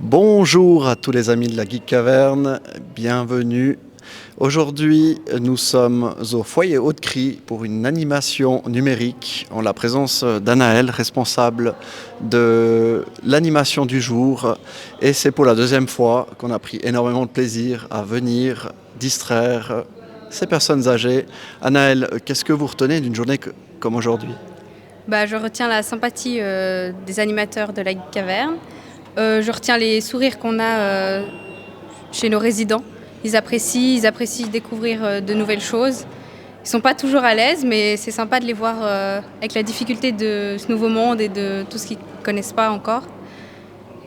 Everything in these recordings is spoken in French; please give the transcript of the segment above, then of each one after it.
Bonjour à tous les amis de la Geek Caverne, bienvenue. Aujourd'hui, nous sommes au foyer Haute-Crie pour une animation numérique en la présence d'Anaël, responsable de l'animation du jour. Et c'est pour la deuxième fois qu'on a pris énormément de plaisir à venir distraire ces personnes âgées. Anaël, qu'est-ce que vous retenez d'une journée comme aujourd'hui ? Je retiens la sympathie des animateurs de la Geek Caverne. Je retiens les sourires qu'on a chez nos résidents. Ils apprécient découvrir de nouvelles choses. Ils sont pas toujours à l'aise, mais c'est sympa de les voir avec la difficulté de ce nouveau monde et de tout ce qu'ils connaissent pas encore.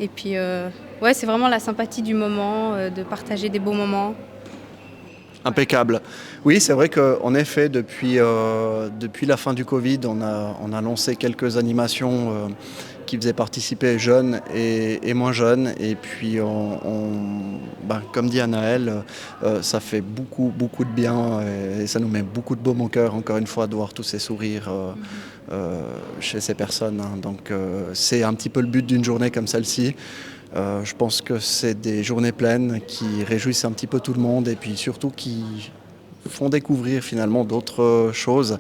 Et puis, c'est vraiment la sympathie du moment, de partager des beaux moments. Impeccable. Oui, c'est vrai qu'en effet, depuis la fin du Covid, on a lancé quelques animations qui faisaient participer jeunes et moins jeunes. Et puis, comme dit Anaël, ça fait beaucoup, beaucoup de bien et ça nous met beaucoup de baume au cœur, encore une fois, de voir tous ces sourires chez ces personnes. Donc, c'est un petit peu le but d'une journée comme celle-ci. Je pense que c'est des journées pleines qui réjouissent un petit peu tout le monde et puis surtout qui font découvrir finalement d'autres choses.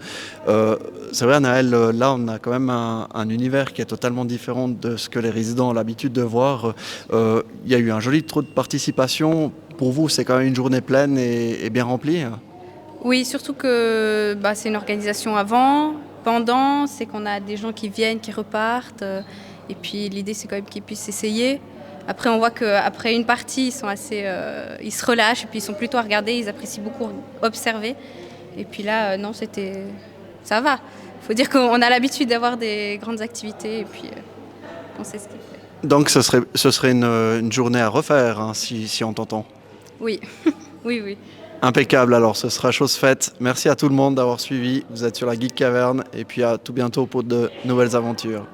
C'est vrai, Anaël, là on a quand même un univers qui est totalement différent de ce que les résidents ont l'habitude de voir. Il y a eu un joli taux de participation. Pour vous, c'est quand même une journée pleine et bien remplie. Oui, surtout que c'est une organisation avant, pendant, c'est qu'on a des gens qui viennent, qui repartent. Et puis l'idée, c'est quand même qu'ils puissent essayer. Après, on voit qu'après une partie, ils sont ils se relâchent et puis ils sont plutôt à regarder. Ils apprécient beaucoup observer. Et puis là, non, ça va. Il faut dire qu'on a l'habitude d'avoir des grandes activités et puis on sait ce qu'il fait. Donc ce serait une journée à refaire, hein, si on t'entend. Oui, oui, oui. Impeccable, alors ce sera chose faite. Merci à tout le monde d'avoir suivi. Vous êtes sur la Geek Caverne et puis à tout bientôt pour de nouvelles aventures.